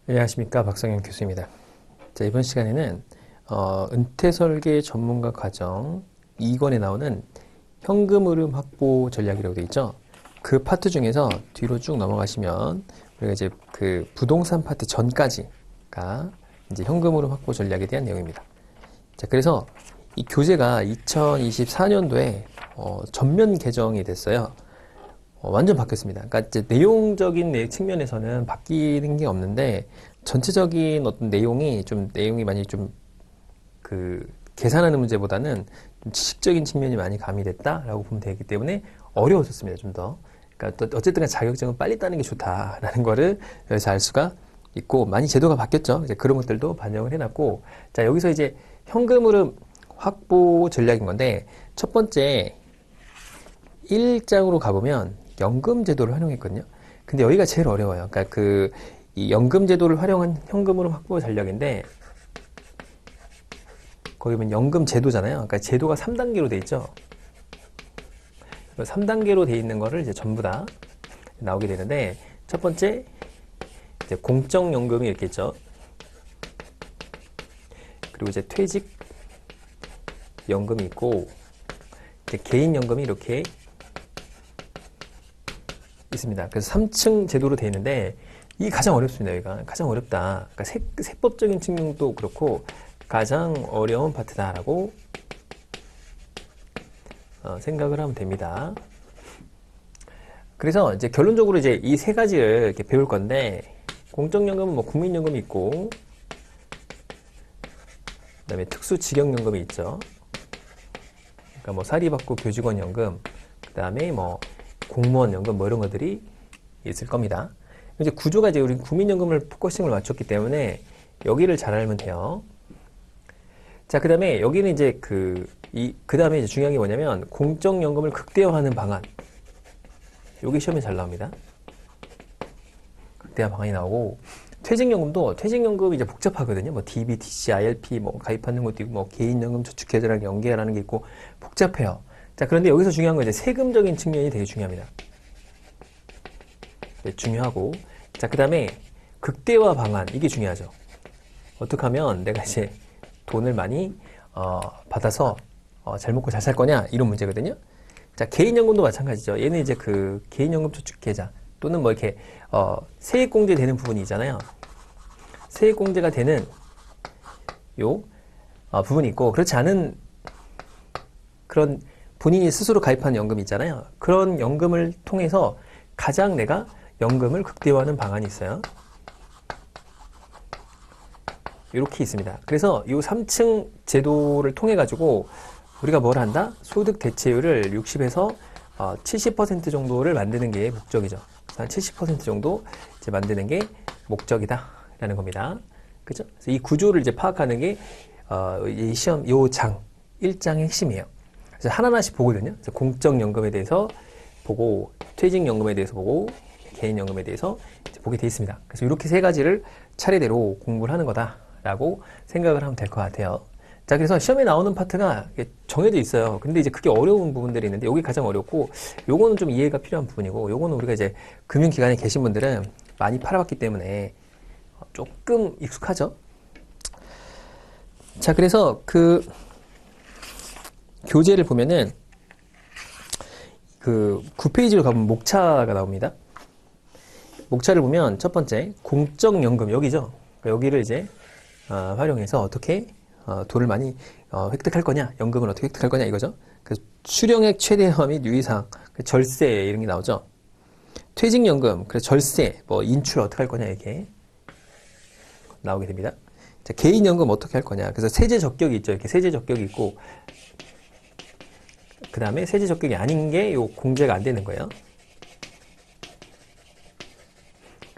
안녕하십니까, 박성현 교수입니다. 자, 이번 시간에는 은퇴설계 전문가 과정 2권에 나오는 현금 흐름 확보 전략이라고 되어 있죠. 그 파트 중에서 뒤로 쭉 넘어가시면 우리가 이제 그 부동산 파트 전까지가 이제 현금 흐름 확보 전략에 대한 내용입니다. 자, 그래서 이 교재가 2024년도에 전면 개정이 됐어요. 완전 바뀌었습니다. 그러니까 이제 내용적인 측면에서는 바뀌는 게 없는데 전체적인 어떤 내용이 많이 좀 그 계산하는 문제보다는 좀 지식적인 측면이 많이 가미됐다라고 보면 되기 때문에 어려워졌습니다. 좀 더. 그러니까 어쨌든 자격증은 빨리 따는 게 좋다라는 거를 여기서 알 수가 있고, 많이 제도가 바뀌었죠. 이제 그런 것들도 반영을 해놨고, 자, 여기서 이제 현금 흐름 확보 전략인 건데, 첫 번째 1장으로 가보면 연금 제도를 활용했거든요. 근데 여기가 제일 어려워요. 그러니까 이 연금 제도를 활용한 현금으로 확보 전략인데, 거기 보면 연금 제도잖아요. 그러니까 제도가 3단계로 돼 있죠. 3단계로 돼 있는 거를 이제 전부 다 나오게 되는데, 첫 번째 이제 공적연금이 이렇게 있죠. 그리고 이제 퇴직연금이 있고, 이제 개인연금이 이렇게 있습니다. 그래서 3층 제도로 되어 있는데, 이게 가장 어렵습니다. 여기가 가장 어렵다. 그러니까 세법적인 측면도 그렇고 가장 어려운 파트다라고 생각을 하면 됩니다. 그래서 이제 결론적으로 이제 이 세 가지를 이렇게 배울 건데, 공적연금은 뭐 국민연금이 있고, 그다음에 특수직영연금이 있죠. 그러니까 뭐 사립학교 교직원연금, 그다음에 뭐 공무원연금 뭐 이런 것들이 있을 겁니다. 이제 구조가 이제 우리 국민연금을 포커싱을 맞췄기 때문에 여기를 잘 알면 돼요. 자, 그 다음에 여기는 이제 그 다음에 이제 중요한 게 뭐냐면 공적연금을 극대화하는 방안. 여기 시험에 잘 나옵니다. 극대화 방안이 나오고, 퇴직연금이 이제 복잡하거든요. 뭐 DB, DC, ILP 뭐 가입하는 것도 있고, 뭐 개인연금 저축계좌랑 연계하라는 게 있고 복잡해요. 자, 그런데 여기서 중요한 건 이제 세금적인 측면이 되게 중요합니다. 네, 중요하고. 자, 그 다음에 극대화 방안, 이게 중요하죠. 어떻게 하면 내가 이제 돈을 많이 받아서 잘 먹고 잘 살 거냐, 이런 문제거든요. 자, 개인연금도 마찬가지죠. 얘는 이제 그 개인연금 저축계좌 또는 뭐 이렇게 세액공제 되는 부분이 있잖아요. 세액공제가 되는 요 부분이 있고, 그렇지 않은 그런 본인이 스스로 가입한 연금이 있잖아요. 그런 연금을 통해서 가장 내가 연금을 극대화하는 방안이 있어요. 이렇게 있습니다. 그래서 이 3층 제도를 통해 가지고 우리가 뭘 한다? 소득 대체율을 60에서 70% 정도를 만드는 게 목적이죠. 한 70% 정도 이제 만드는 게 목적이다 라는 겁니다. 그죠? 그래서 이 구조를 이제 파악하는 게 이 시험 요 장 1장의 핵심이에요. 그래서 하나하나씩 보거든요. 그래서 공적연금에 대해서 보고, 퇴직연금에 대해서 보고, 개인연금에 대해서 이제 보게 되어 있습니다. 그래서 이렇게 세 가지를 차례대로 공부를 하는 거다라고 생각을 하면 될 것 같아요. 자, 그래서 시험에 나오는 파트가 정해져 있어요. 근데 이제 그게 어려운 부분들이 있는데, 여기 가장 어렵고, 요거는 좀 이해가 필요한 부분이고, 요거는 우리가 이제 금융기관에 계신 분들은 많이 팔아봤기 때문에 조금 익숙하죠. 자, 그래서 그 교재를 보면은 그 9페이지로 가보면 목차가 나옵니다. 목차를 보면 첫 번째 공적연금, 여기죠. 여기를 이제 활용해서 어떻게 돈을 많이 획득할 거냐, 연금을 어떻게 획득할 거냐, 이거죠. 그래서 수령액 최대화 및 유의사항, 절세 이런 게 나오죠. 퇴직연금, 그래서 절세, 뭐 인출 어떻게 할 거냐, 이렇게 나오게 됩니다. 자, 개인연금 어떻게 할 거냐. 그래서 세제 적격이 있죠. 이렇게 세제 적격이 있고, 그 다음에 세제 적격이 아닌 게 요 공제가 안 되는 거예요.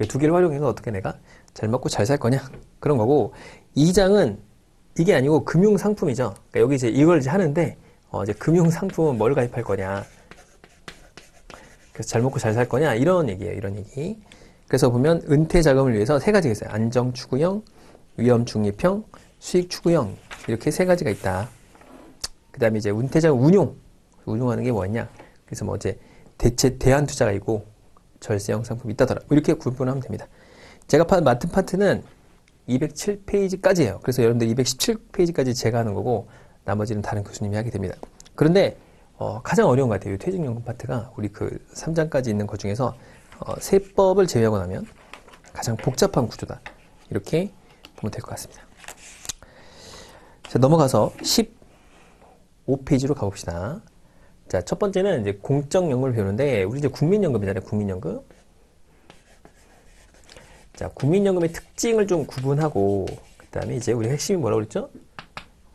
두 개를 활용해서 어떻게 내가 잘 먹고 잘 살 거냐, 그런 거고, 2장은 이게 아니고 금융상품이죠. 그러니까 여기 이제 이걸 이제 하는데, 이제 금융상품은 뭘 가입할 거냐, 그래서 잘 먹고 잘 살 거냐, 이런 얘기예요. 이런 얘기. 그래서 보면 은퇴 자금을 위해서 세 가지가 있어요. 안정 추구형, 위험 중립형, 수익 추구형, 이렇게 세 가지가 있다. 그 다음에 이제 은퇴 자금 운용하는 게 뭐였냐. 그래서 뭐 이제 대안 투자가 있고 절세형 상품이 있다더라. 이렇게 구분하면 됩니다. 제가 맡은 파트는 207페이지까지예요. 그래서 여러분들 217페이지까지 제가 하는 거고 나머지는 다른 교수님이 하게 됩니다. 그런데 가장 어려운 것 같아요. 이 퇴직연금 파트가 우리 그 3장까지 있는 것 중에서 세법을 제외하고 나면 가장 복잡한 구조다. 이렇게 보면 될 것 같습니다. 자, 넘어가서 15페이지로 가봅시다. 자, 첫 번째는 이제 공적연금을 배우는데 우리 이제 국민연금이잖아요. 국민연금. 자, 국민연금의 특징을 좀 구분하고 그 다음에 이제 우리 핵심이 뭐라고 그랬죠?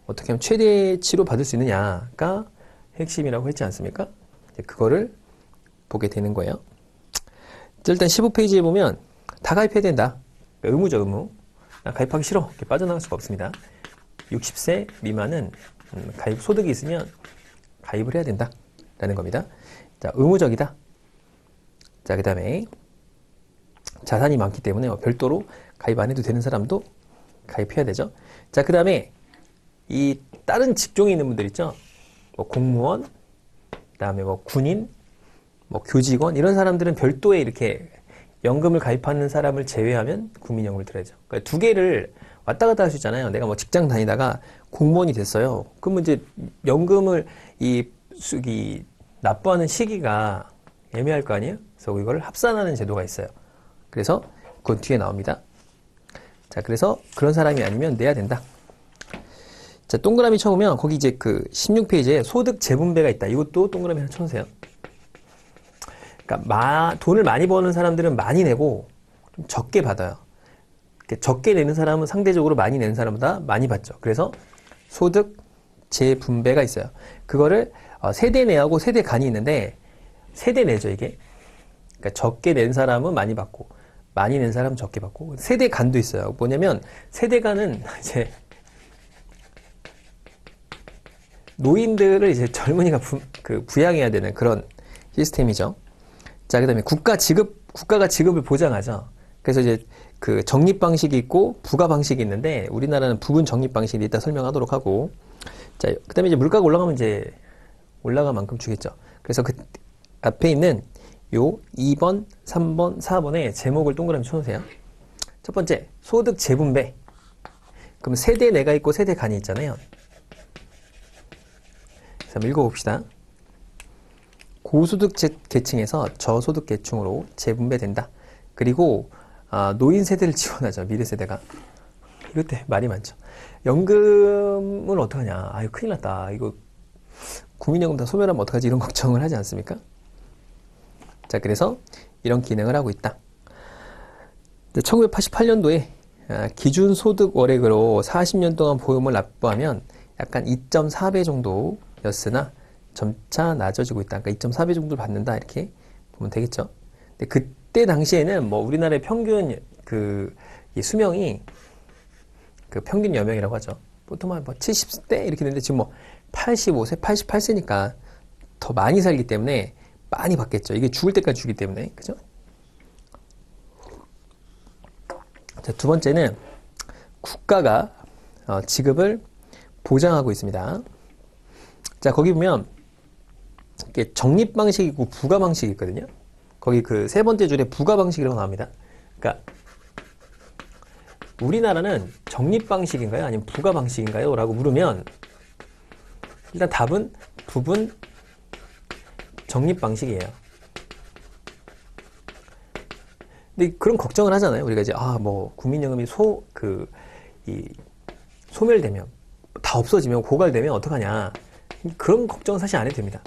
어떻게 하면 최대치로 받을 수 있느냐가 핵심이라고 했지 않습니까? 이제 그거를 보게 되는 거예요. 자, 일단 15페이지에 보면 다 가입해야 된다. 그러니까 의무죠, 의무. 나 가입하기 싫어. 이렇게 빠져나갈 수가 없습니다. 60세 미만은 가입 소득이 있으면 가입을 해야 된다. 라는 겁니다. 자, 의무적이다. 자, 그 다음에 자산이 많기 때문에 별도로 가입 안 해도 되는 사람도 가입해야 되죠. 자, 그 다음에 이 다른 직종에 있는 분들 있죠. 뭐 공무원, 그 다음에 뭐 군인, 뭐 교직원 이런 사람들은 별도의 이렇게 연금을 가입하는 사람을 제외하면 국민연금을 들어야죠. 그러니까 두 개를 왔다 갔다 할 수 있잖아요. 내가 뭐 직장 다니다가 공무원이 됐어요. 그러면 이제 연금을 납부하는 시기가 애매할 거 아니에요? 그래서 이걸 합산하는 제도가 있어요. 그래서 그건 뒤에 나옵니다. 자, 그래서 그런 사람이 아니면 내야 된다. 자, 동그라미 쳐보면 거기 이제 그 16페이지에 소득 재분배가 있다. 이것도 동그라미 하나 쳐주세요. 그러니까 돈을 많이 버는 사람들은 많이 내고 좀 적게 받아요. 적게 내는 사람은 상대적으로 많이 내는 사람보다 많이 받죠. 그래서 소득 재분배가 있어요. 그거를 세대 내하고 세대 간이 있는데 세대 내죠, 이게. 그러니까 적게 낸 사람은 많이 받고 많이 낸 사람은 적게 받고 세대 간도 있어요. 뭐냐면 세대 간은 이제 노인들을 이제 젊은이가 부양해야 되는 그런 시스템이죠. 자, 그 다음에 국가가 지급을 보장하죠. 그래서 이제 그 적립 방식이 있고 부가 방식이 있는데 우리나라는 부분 적립 방식이 이따 설명하도록 하고, 자, 그 다음에 이제 물가가 올라가면 이제 올라간 만큼 주겠죠. 그래서 그 앞에 있는 요 2번, 3번, 4번에 제목을 동그라미 쳐놓으세요. 첫 번째, 소득 재분배. 그럼 세대 내가 있고 세대 간이 있잖아요. 그래서 한번 읽어봅시다. 고소득 계층에서 저소득 계층으로 재분배된다. 그리고 노인 세대를 지원하죠. 미래 세대가. 이것 때 말이 많죠. 연금은 어떡하냐. 아유, 큰일 났다. 이거 국민연금 다 소멸하면 어떡하지? 이런 걱정을 하지 않습니까? 자, 그래서 이런 기능을 하고 있다. 1988년도에 기준소득 월액으로 40년 동안 보험을 납부하면 약간 2.4배 정도였으나 점차 낮아지고 있다. 그러니까 2.4배 정도를 받는다. 이렇게 보면 되겠죠. 근데 그때 당시에는 뭐 우리나라의 평균 이 수명이 평균 여명이라고 하죠. 보통 한 70대 이렇게 되는데 지금 뭐 85세, 88세니까 더 많이 살기 때문에 많이 받겠죠. 이게 죽을 때까지 주기 때문에. 그죠? 자, 두 번째는 국가가 지급을 보장하고 있습니다. 자, 거기 보면 이게 적립 방식이 있고 부가 방식이 있거든요. 거기 그 세 번째 줄에 부가 방식이라고 나옵니다. 그러니까 우리나라는 적립 방식인가요? 아니면 부가 방식인가요? 라고 물으면 일단 답은 부분 적립 방식이에요. 근데 그런 걱정을 하잖아요. 우리가 이제 뭐 국민연금이 소멸되면 다 없어지면 고갈되면 어떡하냐. 그런 걱정은 사실 안 해도 됩니다.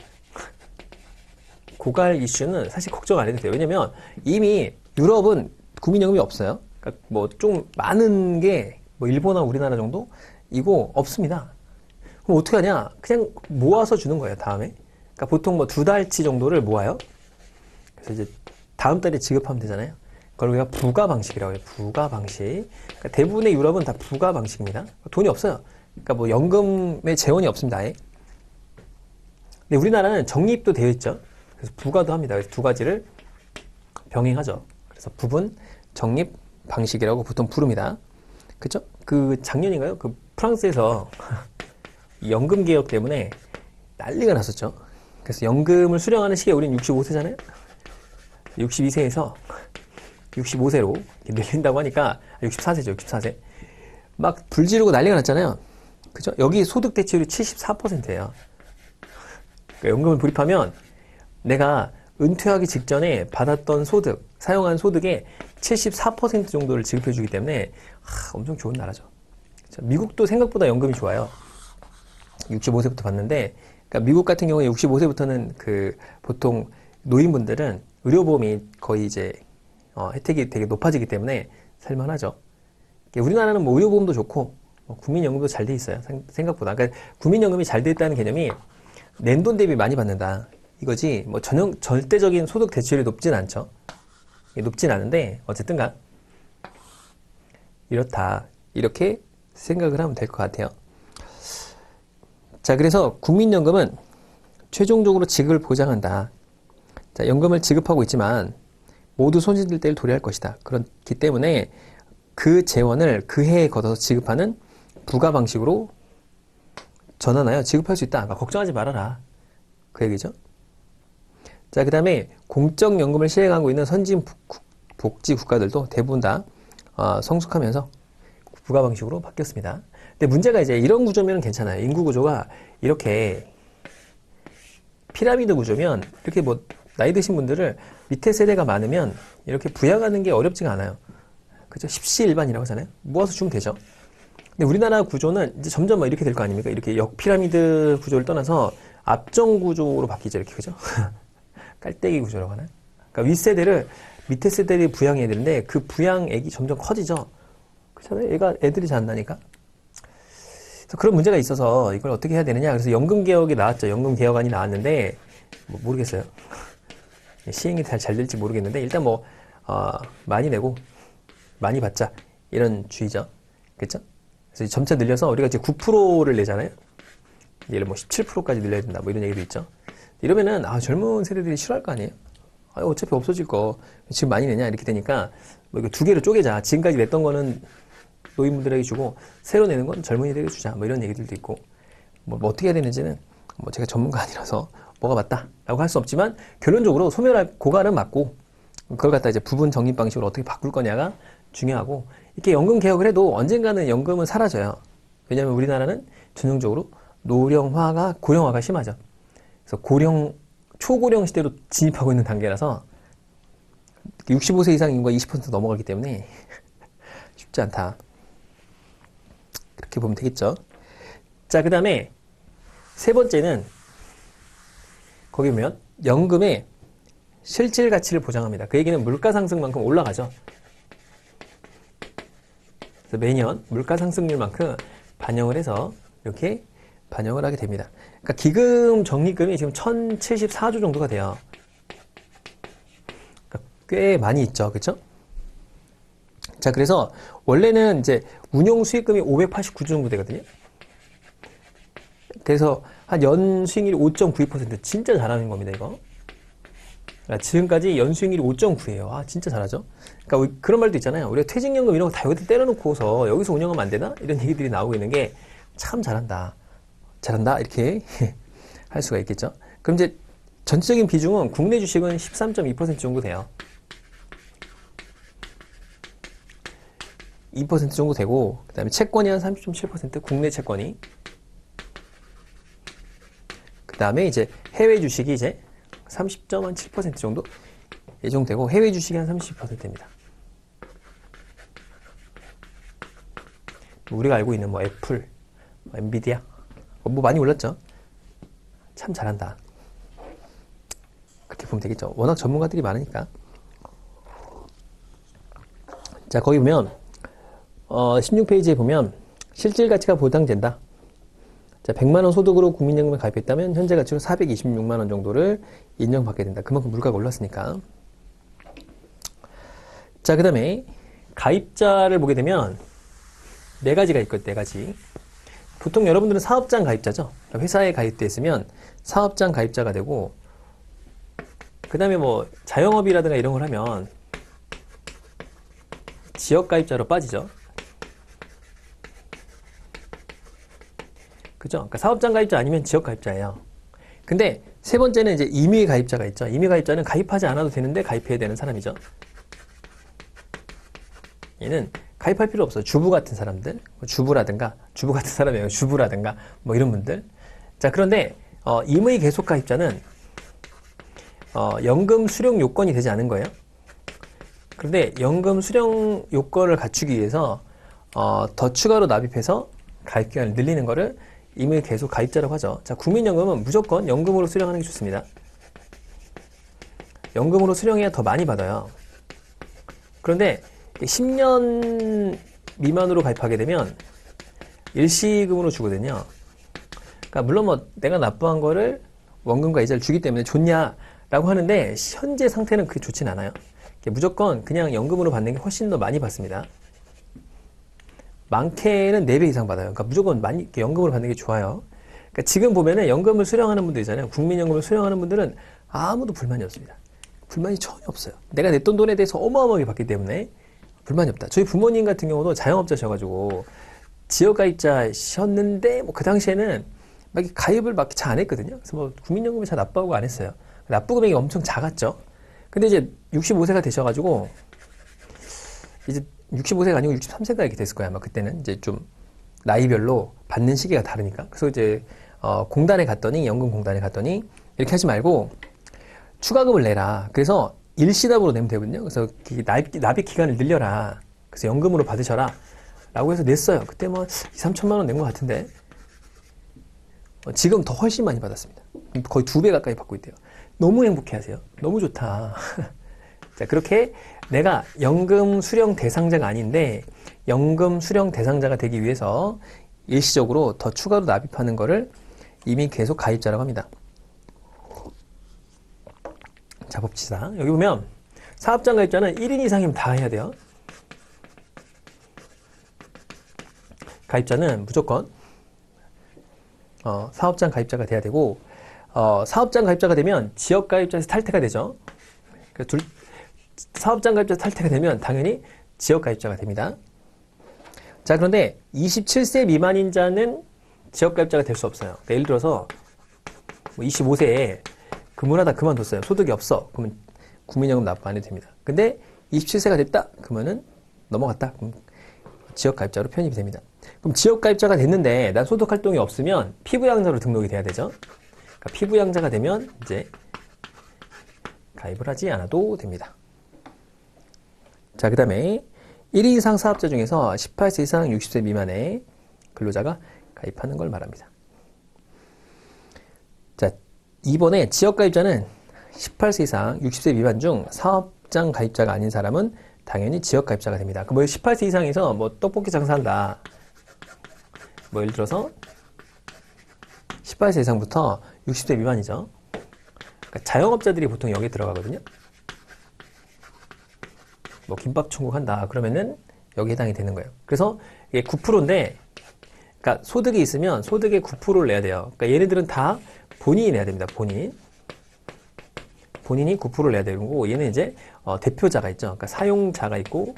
고갈 이슈는 사실 걱정 안 해도 돼요. 왜냐면 이미 유럽은 국민연금이 없어요. 그러니까 뭐 좀 많은 게 뭐 일본하고 우리나라 정도? 이거 없습니다. 그럼 어떻게 하냐? 그냥 모아서 주는 거예요, 다음에. 그러니까 보통 뭐 2달치 정도를 모아요. 그래서 이제 다음 달에 지급하면 되잖아요. 그걸 우리가 부가 방식이라고 해요. 부가 방식. 그러니까 대부분의 유럽은 다 부가 방식입니다. 돈이 없어요. 그러니까 뭐 연금에 재원이 없습니다, 아예. 근데 우리나라는 적립도 되어 있죠. 그래서 부가도 합니다. 그래서 두 가지를 병행하죠. 그래서 부분 적립 방식이라고 보통 부릅니다. 그죠? 작년인가요? 프랑스에서 연금 개혁 때문에 난리가 났었죠. 그래서 연금을 수령하는 시기에 우리는 65세잖아요. 62세에서 65세로 늘린다고 하니까 64세죠. 64세. 막 불지르고 난리가 났잖아요. 그죠? 여기 소득 대체율이 74%예요. 그러니까 연금을 불입하면 내가 은퇴하기 직전에 받았던 소득, 사용한 소득의 74% 정도를 지급해 주기 때문에 엄청 좋은 나라죠. 미국도 생각보다 연금이 좋아요. 65세부터 받는데, 그러니까 미국 같은 경우에 65세부터는 그 보통 노인분들은 의료보험이 거의 이제 혜택이 되게 높아지기 때문에 살만하죠. 우리나라는 뭐 의료보험도 좋고 국민연금도 잘 돼 있어요. 생각보다. 그러니까 국민연금이 잘 돼 있다는 개념이 낸 돈 대비 많이 받는다 이거지, 뭐 절대적인 소득 대체율이 높진 않죠. 높진 않은데 어쨌든가 이렇다, 이렇게 생각을 하면 될 것 같아요. 자, 그래서 국민연금은 최종적으로 지급을 보장한다. 자, 연금을 지급하고 있지만 모두 손실될 때를 도래할 것이다. 그렇기 때문에 그 재원을 그 해에 걷어서 지급하는 부가 방식으로 전환하여 지급할 수 있다. 그러니까 걱정하지 말아라, 그 얘기죠. 자, 그 다음에 공적연금을 시행하고 있는 선진 복지 국가들도 대부분 다 성숙하면서 부가 방식으로 바뀌었습니다. 근데 문제가 이제 이런 구조면 괜찮아요. 인구 구조가 이렇게 피라미드 구조면, 이렇게 뭐 나이 드신 분들을 밑에 세대가 많으면 이렇게 부양하는 게 어렵지가 않아요. 그죠? 십시일반이라고 하잖아요. 모아서 주면 되죠. 근데 우리나라 구조는 이제 점점 뭐 이렇게 될 거 아닙니까? 이렇게 역피라미드 구조를 떠나서 압정 구조로 바뀌죠. 이렇게, 그죠? 깔때기 구조라고 하나요? 그러니까 윗세대를 밑에 세대를 부양해야 되는데 그 부양액이 점점 커지죠. 그렇잖아요. 애들이 잔다니까. 그래서 그런 문제가 있어서 이걸 어떻게 해야 되느냐. 그래서 연금개혁이 나왔죠. 연금개혁안이 나왔는데 뭐 모르겠어요. 시행이 잘 될지 모르겠는데 일단 뭐 많이 내고 많이 받자, 이런 주의죠. 그렇죠? 그래서 점차 늘려서 우리가 이제 9%를 내잖아요. 예를 뭐 17%까지 늘려야 된다, 뭐 이런 얘기도 있죠. 이러면은 젊은 세대들이 싫어할 거 아니에요. 어차피 없어질 거 지금 많이 내냐, 이렇게 되니까 뭐 이거 두 개로 쪼개자. 지금까지 냈던 거는 노인분들에게 주고 새로 내는 건 젊은이들에게 주자, 뭐 이런 얘기들도 있고, 뭐 어떻게 해야 되는지는 뭐 제가 전문가 아니라서 뭐가 맞다라고 할 수 없지만 결론적으로 소멸할 고갈은 맞고, 그걸 갖다 이제 부분 적립 방식으로 어떻게 바꿀 거냐가 중요하고, 이렇게 연금 개혁을 해도 언젠가는 연금은 사라져요. 왜냐하면 우리나라는 전형적으로 노령화가, 고령화가 심하죠. 그래서 초고령 시대로 진입하고 있는 단계라서 65세 이상 인구가 20% 넘어가기 때문에 쉽지 않다. 그렇게 보면 되겠죠. 자, 그 다음에 세 번째는 거기 보면 연금의 실질 가치를 보장합니다. 그 얘기는 물가 상승만큼 올라가죠. 그래서 매년 물가 상승률만큼 반영을 해서 이렇게 반영을 하게 됩니다. 그러니까 기금 적립금이 지금 1074조 정도가 돼요. 그러니까 꽤 많이 있죠. 그렇죠? 자, 그래서 원래는 이제 운용 수익금이 589조 정도 되거든요. 그래서 한 연수익률이 5.92%, 진짜 잘하는 겁니다, 이거. 그러니까 지금까지 연수익률이 5.9예요. 진짜 잘하죠. 그러니까 그런 말도 있잖아요. 우리가 퇴직연금 이런 거 다 여기다 때려놓고서 여기서 운영하면 안 되나? 이런 얘기들이 나오고 있는 게 참 잘한다, 이렇게 할 수가 있겠죠. 그럼 이제 전체적인 비중은 국내 주식은 13.2% 정도 돼요. 2% 정도 되고, 그 다음에 채권이 한 30.7%, 국내 채권이. 그 다음에 이제 해외 주식이 이제 30.7% 정도 예정되고, 해외 주식이 한 30%입니다. 우리가 알고 있는 뭐 애플, 엔비디아, 뭐 많이 올랐죠. 참 잘한다, 그렇게 보면 되겠죠. 워낙 전문가들이 많으니까. 자, 거기 보면 16페이지에 보면 실질 가치가 보장된다. 자, 100만원 소득으로 국민연금에 가입했다면 현재 가치로 426만원 정도를 인정받게 된다. 그만큼 물가가 올랐으니까. 자, 그 다음에 가입자를 보게 되면 네 가지가 있거든요. 네 가지. 보통 여러분들은 사업장 가입자죠. 회사에 가입돼 있으면 사업장 가입자가 되고, 그 다음에 뭐 자영업이라든가 이런 걸 하면 지역 가입자로 빠지죠. 그죠? 그러니까 사업장 가입자 아니면 지역 가입자예요. 근데 세 번째는 이제 임의 가입자가 있죠. 임의 가입자는 가입하지 않아도 되는데 가입해야 되는 사람이죠. 얘는 가입할 필요 없어요. 주부 같은 사람들, 주부라든가, 주부 같은 사람이 아니라 주부라든가, 뭐 이런 분들. 자, 그런데, 임의 계속 가입자는, 연금 수령 요건이 되지 않은 거예요. 그런데 연금 수령 요건을 갖추기 위해서, 더 추가로 납입해서 가입 기간을 늘리는 거를 임의 계속 가입자라고 하죠. 자, 국민연금은 무조건 연금으로 수령하는 게 좋습니다. 연금으로 수령해야 더 많이 받아요. 그런데 10년 미만으로 가입하게 되면 일시금으로 주거든요. 그러니까 물론 뭐 내가 납부한 거를 원금과 이자를 주기 때문에 좋냐라고 하는데 현재 상태는 그게 좋진 않아요. 무조건 그냥 연금으로 받는 게 훨씬 더 많이 받습니다. 많게는 4배 이상 받아요. 그러니까 무조건 많이 연금으로 받는 게 좋아요. 그러니까 지금 보면은 연금을 수령하는 분들 있잖아요. 국민연금을 수령하는 분들은 아무도 불만이 없습니다. 불만이 전혀 없어요. 내가 냈던 돈에 대해서 어마어마하게 받기 때문에 불만이 없다. 저희 부모님 같은 경우도 자영업자셔가지고 지역가입자셨는데 뭐 그 당시에는 막 가입을 막 잘 안 했거든요. 그래서 뭐 국민연금을 잘 납부하고 안 했어요. 납부 금액이 엄청 작았죠. 근데 이제 65세가 되셔가지고 이제 65세가 아니고 63세가 이렇게 됐을 거야. 아마 그때는 이제 좀 나이별로 받는 시기가 다르니까. 그래서 이제 공단에 갔더니 연금공단에 갔더니 이렇게 하지 말고 추가금을 내라. 그래서 일시납으로 내면 되거든요. 그래서 납입 기간을 늘려라. 그래서 연금으로 받으셔라. 라고 해서 냈어요. 그때 뭐 2, 3천만 원 낸 것 같은데 지금 더 훨씬 많이 받았습니다. 거의 2배 가까이 받고 있대요. 너무 행복해 하세요. 너무 좋다. 자, 그렇게 내가 연금 수령 대상자가 아닌데 연금 수령 대상자가 되기 위해서 일시적으로 더 추가로 납입하는 거를 이미 계속 가입자라고 합니다. 자, 봅시다. 여기 보면 사업장 가입자는 1인 이상이면 다 해야 돼요. 가입자는 무조건 사업장 가입자가 돼야 되고 사업장 가입자가 되면 지역 가입자에서 탈퇴가 되죠. 그러니까 사업장 가입자 탈퇴가 되면 당연히 지역 가입자가 됩니다. 자, 그런데 27세 미만인 자는 지역 가입자가 될 수 없어요. 그러니까 예를 들어서 25세에 근무를 하다 그만뒀어요. 소득이 없어. 그러면 국민연금 납부 안 해도 됩니다. 근데 27세가 됐다? 그러면은 넘어갔다? 그럼 지역가입자로 편입이 됩니다. 그럼 지역가입자가 됐는데 난 소득활동이 없으면 피부양자로 등록이 돼야 되죠. 그러니까 피부양자가 되면 이제 가입을 하지 않아도 됩니다. 자, 그 다음에 1인 이상 사업자 중에서 18세 이상 60세 미만의 근로자가 가입하는 걸 말합니다. 자, 이번에 지역가입자는 18세 이상 60세 미만 중 사업장 가입자가 아닌 사람은 당연히 지역가입자가 됩니다. 뭐 18세 이상에서 뭐 떡볶이 장사한다. 뭐 예를 들어서 18세 이상부터 60세 미만이죠. 그러니까 자영업자들이 보통 여기에 들어가거든요. 뭐 김밥 천국 한다. 그러면은 여기 해당이 되는 거예요. 그래서 이게 9%인데, 그러니까 소득이 있으면 소득의 9%를 내야 돼요. 그러니까 얘네들은 다 본인이 내야 됩니다. 본인이 9%를 내야 되고, 얘는 이제 대표자가 있죠. 그러니까 사용자가 있고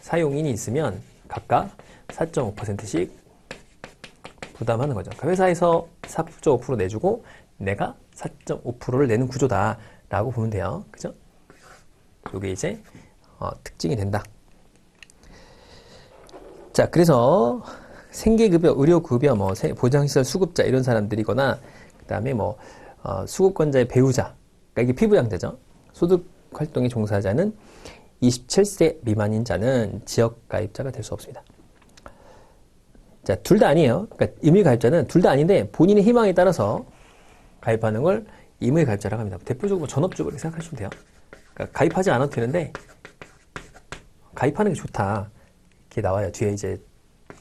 사용인이 있으면 각각 4.5%씩 부담하는 거죠. 그러니까 회사에서 4.5% 내주고 내가 4.5%를 내는 구조다라고 보면 돼요. 그죠? 이게 이제 특징이 된다. 자, 그래서 생계급여, 의료급여, 뭐 보장시설 수급자 이런 사람들이거나 그 다음에 뭐 수급권자의 배우자, 그러니까 이게 피부양자죠. 소득활동에 종사자는 27세 미만인 자는 지역가입자가 될 수 없습니다. 자, 둘 다 아니에요. 그러니까 임의가입자는 둘 다 아닌데 본인의 희망에 따라서 가입하는 걸 임의가입자라고 합니다. 대표적으로 전업주부 이렇게 생각하시면 돼요. 그러니까 가입하지 않아도 되는데 가입하는 게 좋다. 이렇게 나와요. 뒤에 이제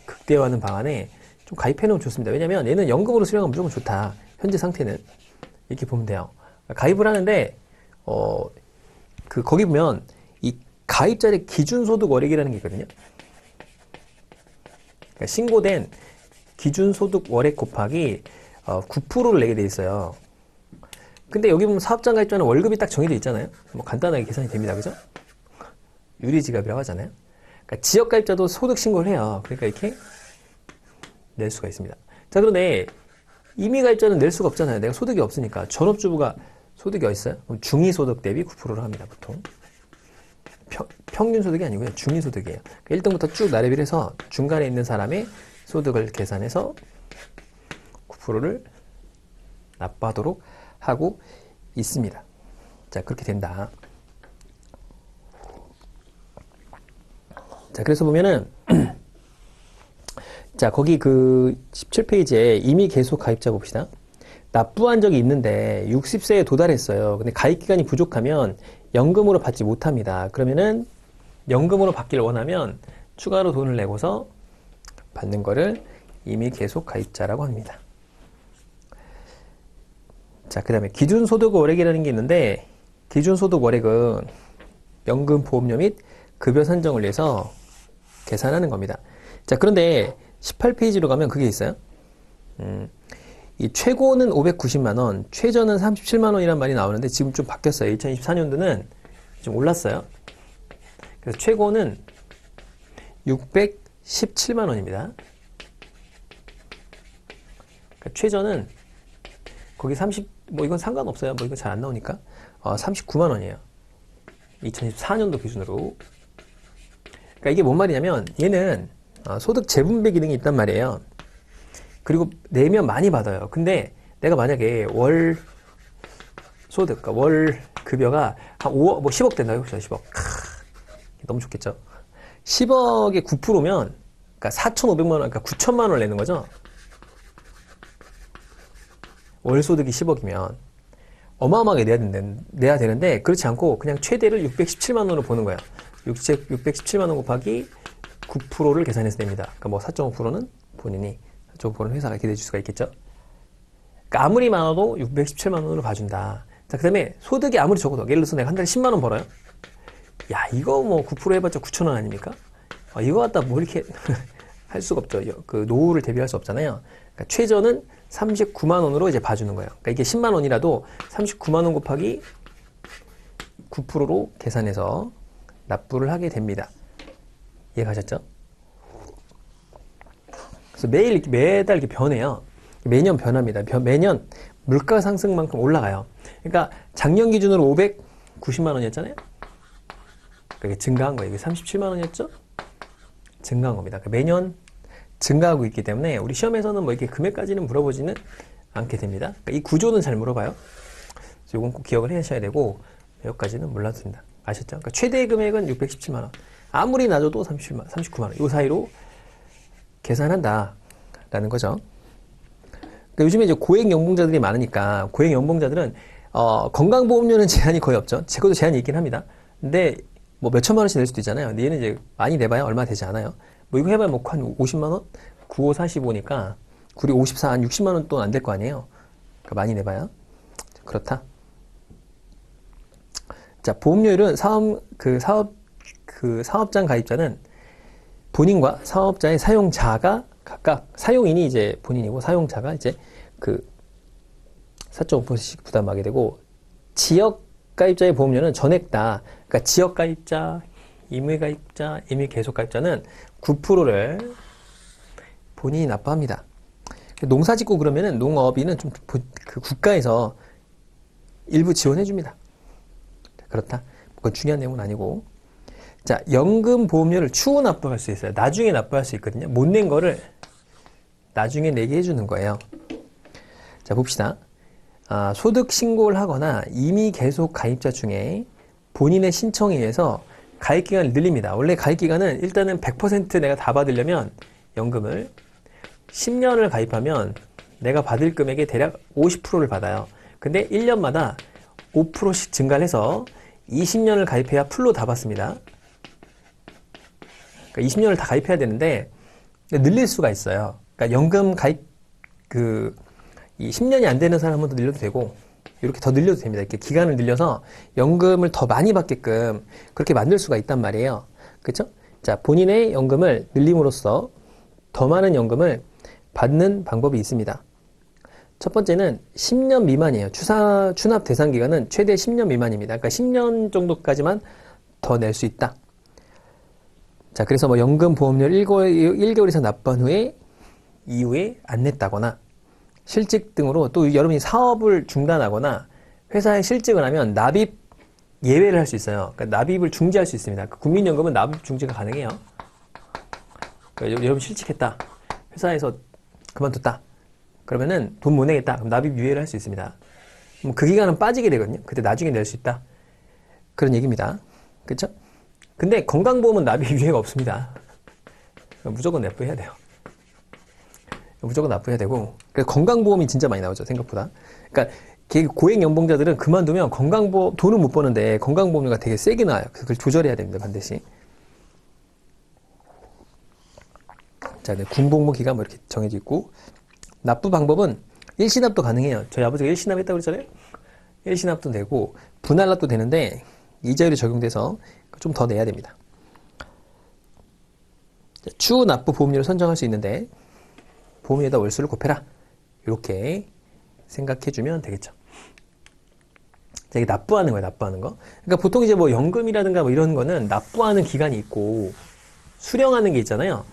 극대화하는 방안에 좀 가입해놓으면 좋습니다. 왜냐면 얘는 연금으로 수령하면 무조건 좋다. 현재 상태는. 이렇게 보면 돼요. 가입을 하는데 거기 보면 이 가입자의 기준소득 월액이라는 게 있거든요. 그러니까 신고된 기준소득 월액 곱하기 9%를 내게 돼 있어요. 근데 여기 보면 사업장 가입자는 월급이 딱 정해져 있잖아요. 뭐 간단하게 계산이 됩니다. 그죠? 유리지갑이라고 하잖아요. 그러니까 지역 가입자도 소득 신고를 해요. 그러니까 이렇게 낼 수가 있습니다. 자, 그런데 임의 가입자는 낼 수가 없잖아요. 내가 소득이 없으니까. 전업주부가 소득이 어디 있어요? 그럼 중위소득 대비 9%를 합니다. 보통. 평균 소득이 아니고요. 중위 소득이에요. 1등부터 쭉 나래비를 해서 중간에 있는 사람의 소득을 계산해서 9%를 납부하도록 하고 있습니다. 자, 그렇게 된다. 자, 그래서 보면은 자, 거기 그 17페이지에 이미 계속 가입자 봅시다. 납부한 적이 있는데 60세에 도달했어요. 근데 가입 기간이 부족하면 연금으로 받지 못합니다. 그러면은 연금으로 받기를 원하면 추가로 돈을 내고서 받는 거를 이미 계속 가입자라고 합니다. 자, 그 다음에 기준소득 월액이라는 게 있는데 기준소득 월액은 연금 보험료 및 급여 산정을 위해서 계산하는 겁니다. 자, 그런데 18페이지로 가면 그게 있어요. 이 최고는 590만원, 최저는 37만원이란 말이 나오는데 지금 좀 바뀌었어요. 2024년도는 좀 올랐어요. 그래서 최고는 617만원입니다. 그러니까 최저는 거기 30, 뭐 이건 상관없어요. 뭐 이거 잘 안 나오니까. 39만원이에요. 2024년도 기준으로. 그러니까 이게 뭔 말이냐면 얘는 소득 재분배 기능이 있단 말이에요. 그리고 내면 많이 받아요. 근데 내가 만약에 월 소득, 그러니까 월 급여가 한 5억, 뭐 10억 된다고 해봅시다. 10억. 너무 좋겠죠. 10억에 9%면, 그러니까 4,500만 원, 그러니까 9천만 원을 내는 거죠. 월 소득이 10억이면 어마어마하게 내야 되는데 그렇지 않고 그냥 최대를 617만 원으로 보는 거예요. 617만 원 곱하기 9%를 계산해서 냅니다. 그러니까 뭐 4.5%는 본인이, 4.5%는 회사가 기대해 줄 수가 있겠죠. 그러니까 아무리 많아도 617만 원으로 봐준다. 자, 그 다음에 소득이 아무리 적어도, 예를 들어서 내가 한 달에 10만 원 벌어요. 야, 이거 뭐 9% 해봤자 9천 원 아닙니까? 이거 갖다 뭐 이렇게 할 수가 없죠. 그 노후를 대비할 수 없잖아요. 그러니까 최저는 39만 원으로 이제 봐주는 거예요. 그러니까 이게 10만 원이라도 39만 원 곱하기 9%로 계산해서 납부를 하게 됩니다. 이해가셨죠? 그래서 매달 이렇게 변해요. 매년 변합니다. 매년 물가 상승만큼 올라가요. 그러니까 작년 기준으로 590만 원이었잖아요. 그게 증가한 거예요. 이게 37만 원이었죠? 증가한 겁니다. 그러니까 매년 증가하고 있기 때문에 우리 시험에서는 뭐 이렇게 금액까지는 물어보지는 않게 됩니다. 그러니까 이 구조는 잘 물어봐요. 그래서 이건 꼭 기억을 하셔야 되고 여기까지는 몰라도 됩니다. 아셨죠? 그러니까 최대 금액은 617만 원. 아무리 낮아도 39만 원. 이 사이로 계산한다 라는 거죠. 그러니까 요즘에 이제 고액 연봉자들이 많으니까 고액 연봉자들은 건강보험료는 제한이 거의 없죠. 그것도 제한이 있긴 합니다. 근데 뭐 몇천만 원씩 낼 수도 있잖아요. 근데 얘는 이제 많이 내봐야 얼마 되지 않아요. 뭐 이거 해봐야 뭐 한 50만 원? 9545니까 9리 54, 한 60만 원 돈 안 될 거 아니에요. 그러니까 많이 내봐야 그렇다. 자, 보험료율은 사업장 가입자는 본인과 사업자의 사용자가 각각, 사용인이 이제 본인이고 사용자가 이제 그 4.5%씩 부담하게 되고, 지역 가입자의 보험료는 전액 다, 그러니까 지역 가입자, 임의 가입자, 임의 계속 가입자는 9%를 본인이 납부합니다. 농사 짓고 그러면은 농업인은 좀 그 국가에서 일부 지원해 줍니다. 그렇다. 그건 중요한 내용은 아니고. 자, 연금 보험료를 추후 납부할 수 있어요. 나중에 납부할 수 있거든요. 못 낸 거를 나중에 내게 해주는 거예요. 자, 봅시다. 소득 신고를 하거나 이미 계속 가입자 중에 본인의 신청에 의해서 가입 기간을 늘립니다. 원래 가입 기간은 일단은 100% 내가 다 받으려면 연금을 10년을 가입하면 내가 받을 금액의 대략 50%를 받아요. 근데 1년마다 5%씩 증가를 해서 20년을 가입해야 풀로 다 받습니다. 그러니까 20년을 다 가입해야 되는데 늘릴 수가 있어요. 그러니까 연금 가입 이 10년이 안 되는 사람은 더 늘려도 되고 이렇게 더 늘려도 됩니다. 이렇게 기간을 늘려서 연금을 더 많이 받게끔 그렇게 만들 수가 있단 말이에요. 그렇죠? 자, 본인의 연금을 늘림으로써 더 많은 연금을 받는 방법이 있습니다. 첫 번째는 10년 미만이에요. 추납 대상 기간은 최대 10년 미만입니다. 그러니까 10년 정도까지만 더 낼 수 있다. 자, 그래서 뭐 연금 보험료 1개월 이상 납부한 후에 이후에 안 냈다거나 실직 등으로 또 여러분이 사업을 중단하거나 회사에 실직을 하면 납입 예외를 할 수 있어요. 그러니까 납입을 중지할 수 있습니다. 국민연금은 납입 중지가 가능해요. 그러니까 여러분 실직했다. 회사에서 그만뒀다. 그러면은 돈 못 내겠다. 그럼 납입 유예를 할 수 있습니다. 그럼 그 기간은 빠지게 되거든요. 그때 나중에 낼 수 있다. 그런 얘기입니다. 그쵸? 근데 건강보험은 납입 유예가 없습니다. 무조건 납부해야 돼요. 무조건 납부해야 되고. 그래서 건강보험이 진짜 많이 나오죠. 생각보다. 그러니까 고액연봉자들은 그만두면 건강보험, 돈을 못 버는데 건강보험료가 되게 세게 나와요. 그걸 조절해야 됩니다. 반드시. 자, 네, 군복무 기간 뭐 이렇게 정해져 있고. 납부 방법은 일시납도 가능해요. 저희 아버지가 일시납 했다고 그랬잖아요. 일시납도 되고 분할납도 되는데 이자율이 적용돼서 좀 더 내야 됩니다. 추후 납부 보험료를 선정할 수 있는데 보험료에다 월수를 곱해라. 이렇게 생각해주면 되겠죠. 자, 이게 납부하는 거예요. 납부하는 거. 그러니까 보통 이제 뭐 연금이라든가 뭐 이런 거는 납부하는 기간이 있고 수령하는 게 있잖아요.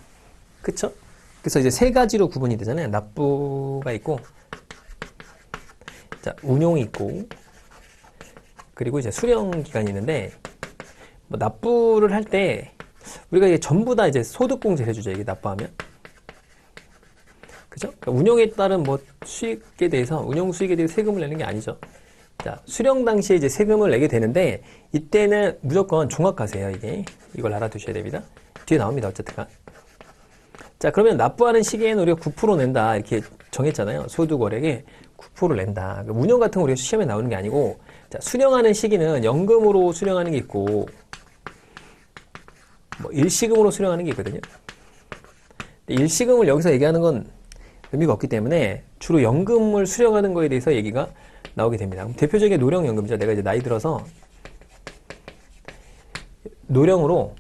그쵸? 그래서 이제 세 가지로 구분이 되잖아요. 납부가 있고, 자, 운용이 있고, 그리고 이제 수령 기간이 있는데, 뭐 납부를 할 때, 우리가 이게 전부 다 이제 소득공제를 해주죠. 이게 납부하면. 그죠? 그러니까 운용에 따른 뭐 수익에 대해서, 운용 수익에 대해서 세금을 내는 게 아니죠. 자, 수령 당시에 이제 세금을 내게 되는데, 이때는 무조건 종합과세예요, 이게. 이걸 알아두셔야 됩니다. 뒤에 나옵니다, 어쨌든. 자, 그러면 납부하는 시기에는 우리가 9% 낸다. 이렇게 정했잖아요. 소득월액에 9%를 낸다. 그러니까 운용 같은 거 우리가 시험에 나오는 게 아니고, 자, 수령하는 시기는 연금으로 수령하는 게 있고, 뭐, 일시금으로 수령하는 게 있거든요. 근데 일시금을 여기서 얘기하는 건 의미가 없기 때문에 주로 연금을 수령하는 거에 대해서 얘기가 나오게 됩니다. 그럼 대표적인 노령연금이죠. 내가 이제 나이 들어서 노령으로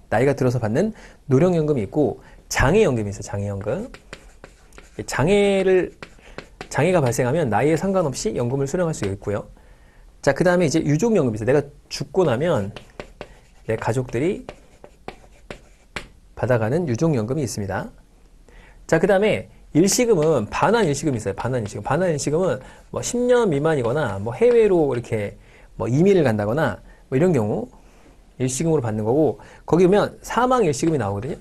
나이가 들어서 받는 노령연금이 있고, 장애연금이 있어요. 장애연금. 장애가 발생하면 나이에 상관없이 연금을 수령할 수 있고요. 자, 그 다음에 이제 유족연금이 있어요. 내가 죽고 나면 내 가족들이 받아가는 유족연금이 있습니다. 자, 그 다음에 일시금은 반환일시금이 있어요. 반환일시금. 반환일시금은 뭐 10년 미만이거나 뭐 해외로 이렇게 뭐 이민을 간다거나 뭐 이런 경우 일시금으로 받는 거고, 거기 보면 사망일시금이 나오거든요.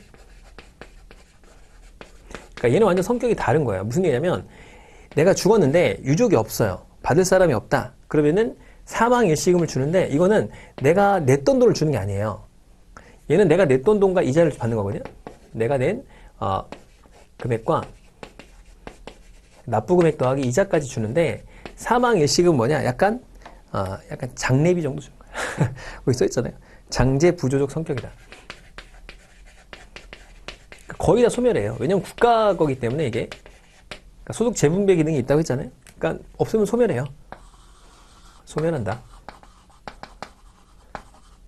그러니까 얘는 완전 성격이 다른 거예요. 무슨 얘기냐면 내가 죽었는데 유족이 없어요. 받을 사람이 없다. 그러면은 사망일시금을 주는데 이거는 내가 냈던 돈을 주는 게 아니에요. 얘는 내가 냈던 돈과 이자를 받는 거거든요. 내가 낸 금액과 납부 금액 더하기 이자까지 주는데, 사망일시금은 뭐냐? 약간 장례비 정도 주는 거예요. 거기 써 있잖아요. 장제 부조적 성격이다. 거의 다 소멸해요. 왜냐면 국가 거기 때문에 이게. 그러니까 소득 재분배 기능이 있다고 했잖아요. 그러니까 없으면 소멸해요. 소멸한다.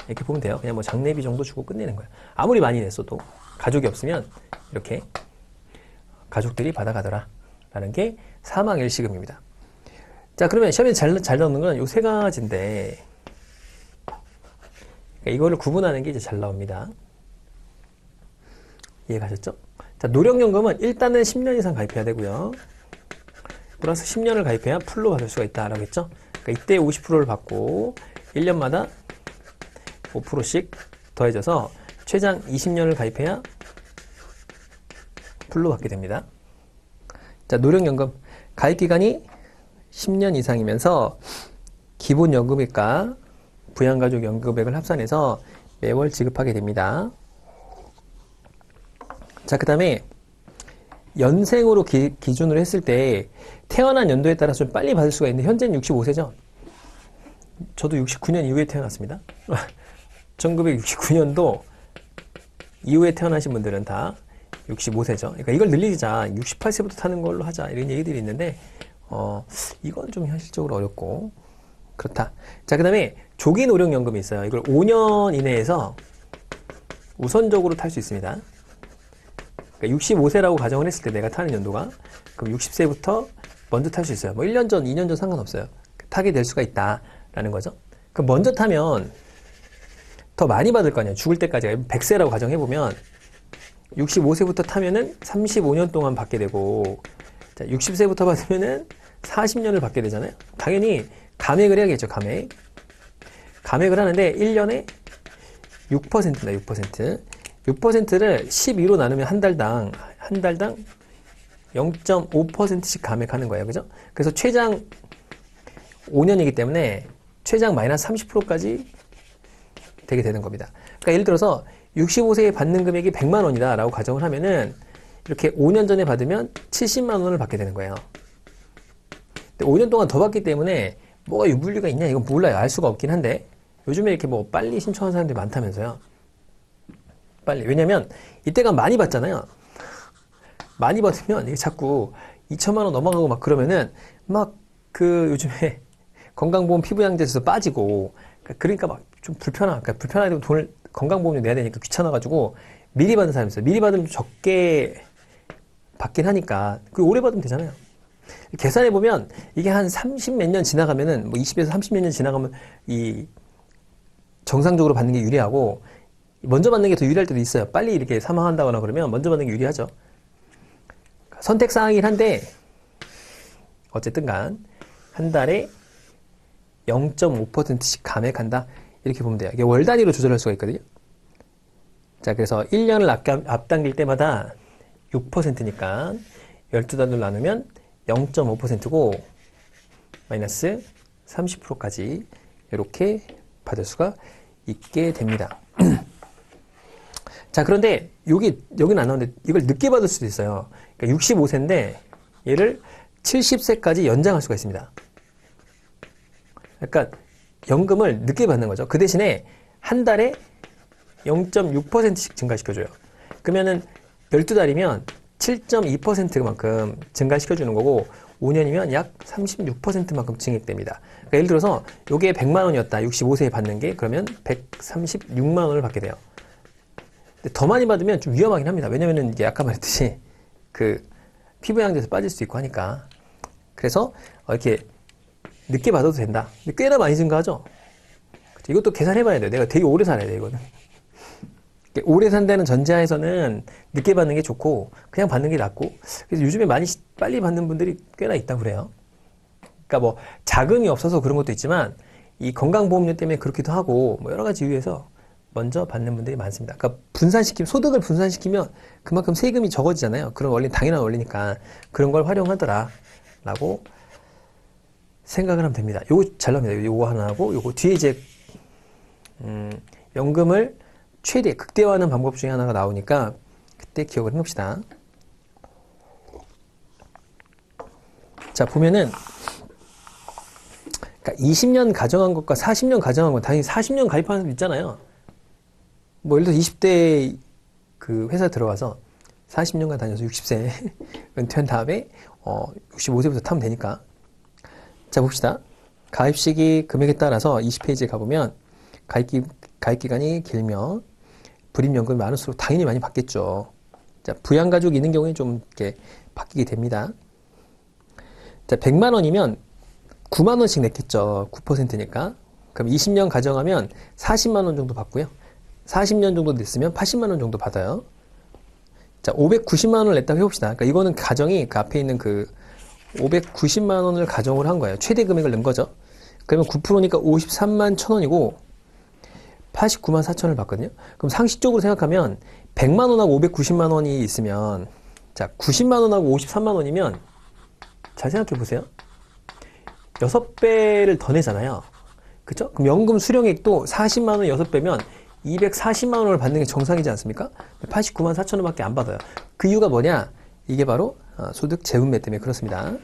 이렇게 보면 돼요. 그냥 뭐 장례비 정도 주고 끝내는 거예요. 아무리 많이 냈어도 가족이 없으면 이렇게 가족들이 받아가더라. 라는 게 사망일시금입니다. 자, 그러면 시험에 잘 나오는 건 요 세 가지인데, 그러니까 이거를 구분하는 게 이제 잘 나옵니다. 이해가셨죠? 자, 노령연금은 일단은 10년 이상 가입해야 되고요. 플러스 10년을 가입해야 풀로 받을 수가 있다라고 했죠? 그러니까 이때 50%를 받고 1년마다 5%씩 더해져서 최장 20년을 가입해야 풀로 받게 됩니다. 자, 노령연금 가입기간이 10년 이상이면서 기본연금액과 부양가족 연금액을 합산해서 매월 지급하게 됩니다. 자, 그 다음에 연생으로 기준으로 했을 때 태어난 연도에 따라서 좀 빨리 받을 수가 있는데, 현재는 65세죠. 저도 69년 이후에 태어났습니다. 1969년도 이후에 태어나신 분들은 다 65세죠. 그러니까 이걸 늘리자, 68세부터 타는 걸로 하자, 이런 얘기들이 있는데 이건 좀 현실적으로 어렵고 그렇다. 자, 그 다음에 조기 노령연금이 있어요. 이걸 5년 이내에서 우선적으로 탈 수 있습니다. 그러니까 65세라고 가정을 했을 때 내가 타는 연도가, 그럼 60세부터 먼저 탈 수 있어요. 뭐 1년 전, 2년 전 상관없어요. 타게 될 수가 있다라는 거죠. 그럼 먼저 타면 더 많이 받을 거 아니에요. 죽을 때까지. 100세라고 가정해보면 65세부터 타면은 35년 동안 받게 되고, 자, 60세부터 받으면은 40년을 받게 되잖아요. 당연히 감액을 해야겠죠, 감액. 감액을 하는데 1년에 6%입니다. 6%. 6%를 12로 나누면 한 달당 0.5%씩 감액하는 거예요. 그죠? 그래서 최장 5년이기 때문에 최장 마이너스 30%까지 되게 되는 겁니다. 그러니까 예를 들어서 65세에 받는 금액이 100만 원이다 라고 가정을 하면은 이렇게 5년 전에 받으면 70만 원을 받게 되는 거예요. 근데 5년 동안 더 받기 때문에 뭐가 유불리가 있냐 이건 몰라요. 알 수가 없긴 한데 요즘에 이렇게 뭐 빨리 신청하는 사람들이 많다면서요. 빨리. 왜냐면 이때가 많이 받잖아요. 많이 받으면 이게 자꾸 2천만 원 넘어가고 막 그러면은 막 그 요즘에 건강보험 피부양자에서 빠지고 그러니까 막 좀 그러니까 불편하게 돈을 건강보험료 내야 되니까 귀찮아가지고 미리 받는 사람이 있어요. 미리 받으면 좀 적게 받긴 하니까 그 오래 받으면 되잖아요. 계산해 보면 이게 한 30 몇 년 지나가면은 뭐 20에서 30 몇 년 지나가면 이 정상적으로 받는 게 유리하고 먼저 받는 게 더 유리할 때도 있어요. 빨리 이렇게 사망한다거나 그러면 먼저 받는 게 유리하죠. 선택 사항이긴 한데 어쨌든 간 한 달에 0.5%씩 감액한다. 이렇게 보면 돼요. 이게 월 단위로 조절할 수가 있거든요. 자, 그래서 1년을 앞당길 때마다 6%니까 12달로 나누면 0.5%고 마이너스 30%까지 이렇게 받을 수가 있게 됩니다. 자, 그런데 여기는 안 나오는데 이걸 늦게 받을 수도 있어요. 그러니까 65세인데 얘를 70세까지 연장할 수가 있습니다. 그러니까 연금을 늦게 받는 거죠. 그 대신에 한 달에 0.6%씩 증가시켜줘요. 그러면은 12달이면 7.2%만큼 증가시켜주는 거고 5년이면 약 36%만큼 증액됩니다. 그러니까 예를 들어서 이게 100만 원이었다. 65세에 받는 게 그러면 136만 원을 받게 돼요. 근데 더 많이 받으면 좀 위험하긴 합니다. 왜냐면은 이게 아까 말했듯이 그 피부양자에서 빠질 수 있고 하니까. 그래서 이렇게 늦게 받아도 된다. 근데 꽤나 많이 증가하죠? 이것도 계산해봐야 돼요. 내가 되게 오래 살아야 돼, 이거는. 오래 산다는 전제하에서는 늦게 받는 게 좋고, 그냥 받는 게 낫고, 그래서 요즘에 많이 빨리 받는 분들이 꽤나 있다고 그래요. 그러니까 뭐, 자금이 없어서 그런 것도 있지만, 이 건강보험료 때문에 그렇기도 하고, 뭐 여러 가지 이유에서 먼저 받는 분들이 많습니다. 그러니까 소득을 분산시키면 그만큼 세금이 적어지잖아요. 그런 원리, 당연한 원리니까 그런 걸 활용하더라. 라고 생각을 하면 됩니다. 요거 잘 나옵니다. 요거 하나 하고, 요거 뒤에 이제, 연금을 최대, 극대화하는 방법 중에 하나가 나오니까, 그때 기억을 해 놓읍시다. 자, 보면은, 그러니까 20년 가정한 것과 40년 가정한 건 당연히 40년 가입하는 사람 있잖아요. 뭐, 예를 들어 20대 그 회사 들어와서 40년간 다녀서 60세 은퇴한 다음에, 65세부터 타면 되니까. 자, 봅시다. 가입 시기 금액에 따라서 20페이지에 가보면 가입 기간이 길면 불임연금이 많을수록 당연히 많이 받겠죠. 자, 부양가족이 있는 경우에 좀 이렇게 바뀌게 됩니다. 자, 100만 원이면 9만 원씩 냈겠죠. 9%니까. 그럼 20년 가정하면 40만 원 정도 받고요. 40년 정도 냈으면 80만 원 정도 받아요. 자, 590만 원을 냈다고 해봅시다. 그러니까 이거는 가정이 그 앞에 있는 그 590만 원을 가정을 한 거예요. 최대 금액을 넣은 거죠. 그러면 9%니까 53만 1,000원이고 89만 4천을 받거든요. 그럼 상식적으로 생각하면 100만 원하고 590만 원이 있으면 자, 90만 원하고 53만 원이면 잘 생각해 보세요. 6배를 더 내잖아요. 그죠? 그럼 연금 수령액도 40만 원 6배면 240만 원을 받는 게 정상이지 않습니까? 89만 4천 원밖에 안 받아요. 그 이유가 뭐냐? 이게 바로 소득 재분배 때문에 그렇습니다.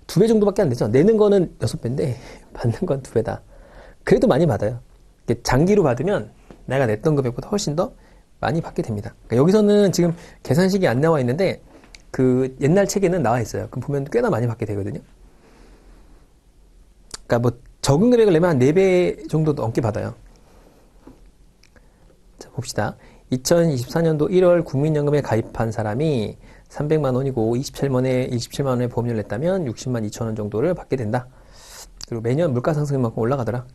2배 정도밖에 안 되죠. 내는 거는 6배인데 받는 건 2배다. 그래도 많이 받아요. 장기로 받으면 내가 냈던 금액보다 훨씬 더 많이 받게 됩니다. 그러니까 여기서는 지금 계산식이 안 나와 있는데 그 옛날 책에는 나와 있어요. 그럼 보면 꽤나 많이 받게 되거든요. 그러니까 뭐 적은 금액을 내면 한 4배 정도 넘게 받아요. 자, 봅시다. 2024년도 1월 국민연금에 가입한 사람이 300만 원이고 27만 원의 보험료를 냈다면 60만 2천 원 정도를 받게 된다. 그리고 매년 물가 상승만큼 올라가더라.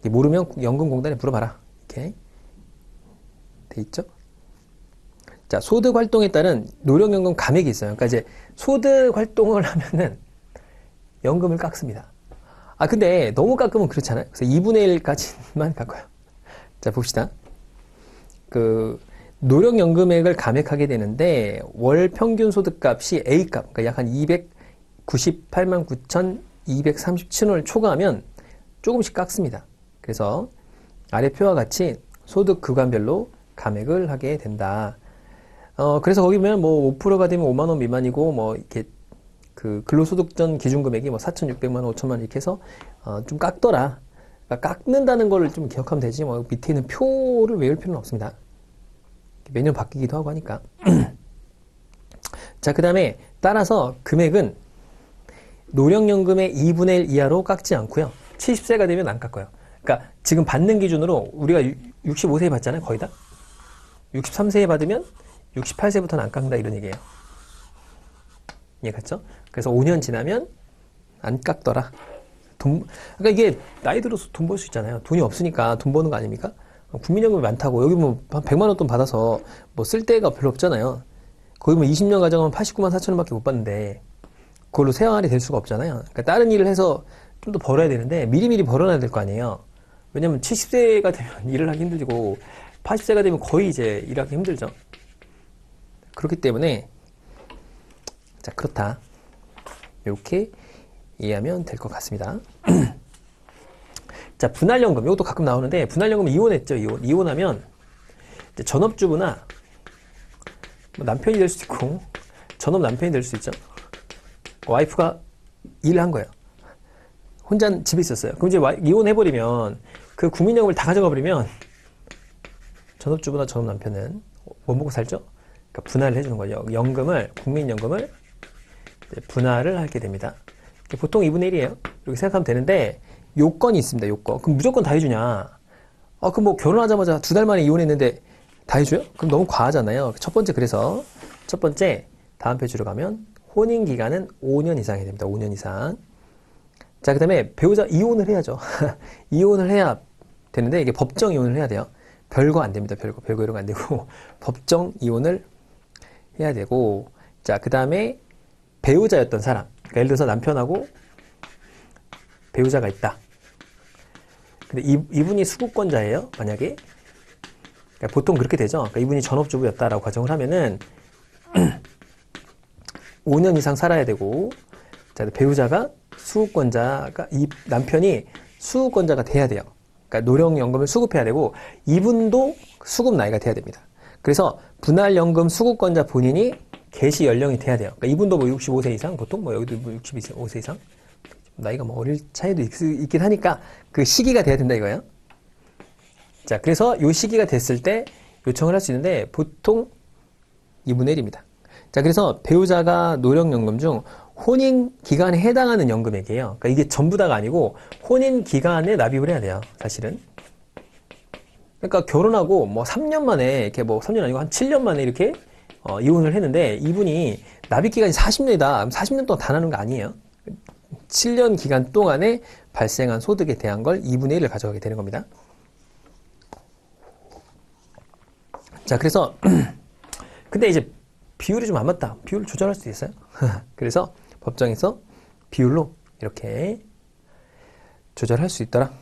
모르면 연금공단에 물어봐라. 이렇게 돼 있죠. 자, 소득 활동에 따른 노령연금 감액이 있어요. 그러니까 이제 소득 활동을 하면은 연금을 깎습니다. 아, 근데 너무 깎으면 그렇잖아요. 그래서 2분의 1까지만 깎아요. 자, 봅시다. 노령연금액을 감액하게 되는데, 월 평균 소득값이 A값, 그러니까 약 한 298만 9,237원을 초과하면 조금씩 깎습니다. 그래서 아래 표와 같이 소득 구간별로 감액을 하게 된다. 그래서 거기 보면 뭐 5%가 되면 5만 원 미만이고, 뭐 이렇게 근로소득 전 기준금액이 뭐 4,600만 원, 5천만 원 이렇게 해서 좀 깎더라. 그러니까 깎는다는 거를 좀 기억하면 되지. 뭐 밑에 있는 표를 외울 필요는 없습니다. 매년 바뀌기도 하고 하니까. 자, 그 다음에 따라서 금액은 노령연금의 2분의 1 이하로 깎지 않고요. 70세가 되면 안 깎아요. 그러니까 지금 받는 기준으로 우리가 65세에 받잖아요. 거의 다. 63세에 받으면 68세부터는 안 깎는다 이런 얘기예요. 이해갔죠? 그래서 5년 지나면 안 깎더라. 그러니까 이게 나이 들어서 돈 벌 수 있잖아요. 돈이 없으니까 돈 버는 거 아닙니까? 국민연금이 많다고 여기 뭐 한 100만 원 돈 받아서 뭐 쓸 데가 별로 없잖아요. 거기 뭐 20년 가정하면 89만 4천 원밖에 못 받는데 그걸로 생활이 될 수가 없잖아요. 그러니까 다른 일을 해서 좀 더 벌어야 되는데 미리미리 벌어놔야 될 거 아니에요. 왜냐면 70세가 되면 일을 하기 힘들고 80세가 되면 거의 이제 일하기 힘들죠. 그렇기 때문에 자, 그렇다. 이렇게 이해하면 될 것 같습니다. 자, 분할연금. 이것도 가끔 나오는데, 분할연금 이혼했죠, 이혼. 이혼하면, 이제 전업주부나, 뭐 남편이 될 수도 있고, 전업 남편이 될 수 있죠. 와이프가 일을 한 거예요. 혼자 집에 있었어요. 그럼 이제 이혼해버리면, 그 국민연금을 다 가져가 버리면, 전업주부나 전업 남편은 뭐 먹고 살죠? 그러니까 분할을 해주는 거죠. 국민연금을 분할을 하게 됩니다. 보통 2분의 1이에요. 이렇게 생각하면 되는데, 요건이 있습니다, 요건. 그럼 무조건 다 해주냐? 그럼 뭐 결혼하자마자 2달 만에 이혼했는데 다 해줘요? 그럼 너무 과하잖아요. 첫 번째, 그래서, 첫 번째, 다음 페이지로 가면, 혼인기간은 5년 이상이 됩니다. 5년 이상. 자, 그 다음에 배우자 이혼을 해야죠. 이혼을 해야 되는데, 이게 법정 이혼을 해야 돼요. 별거 안 됩니다, 별거 이런 거 안 되고, 법정 이혼을 해야 되고, 자, 그 다음에 배우자였던 사람. 그러니까 예를 들어서 남편하고 배우자가 있다. 근데 이분이 수급권자예요, 만약에. 그러니까 보통 그렇게 되죠. 그러니까 이분이 전업주부였다라고 가정을 하면은 5년 이상 살아야 되고, 자, 배우자가 수급권자가, 이 남편이 수급권자가 돼야 돼요. 그러니까 노령연금을 수급해야 되고, 이분도 수급 나이가 돼야 됩니다. 그래서 분할연금 수급권자 본인이 개시 연령이 돼야 돼요. 그러니까 이분도 뭐 65세 이상, 보통 뭐 여기도 뭐 65세 이상, 나이가 뭐 어릴 차이도 있긴 하니까 그 시기가 돼야 된다 이거예요. 자, 그래서 이 시기가 됐을 때 요청을 할 수 있는데 보통 2분의 1입니다. 자, 그래서 배우자가 노령연금 중 혼인 기간에 해당하는 연금액이에요. 그러니까 이게 전부 다가 아니고 혼인 기간에 납입을 해야 돼요, 사실은. 그러니까 결혼하고 뭐 3년 만에 이렇게 뭐 3년 아니고 한 7년 만에 이렇게 이혼을 했는데 이분이 납입 기간이 40년이다. 40년 동안 다 나는 거 아니에요. 7년 기간 동안에 발생한 소득에 대한 걸 2분의 1을 가져가게 되는 겁니다. 자, 그래서 근데 이제 비율이 좀 안 맞다. 비율을 조절할 수 있어요. 그래서 법정에서 비율로 이렇게 조절할 수 있더라.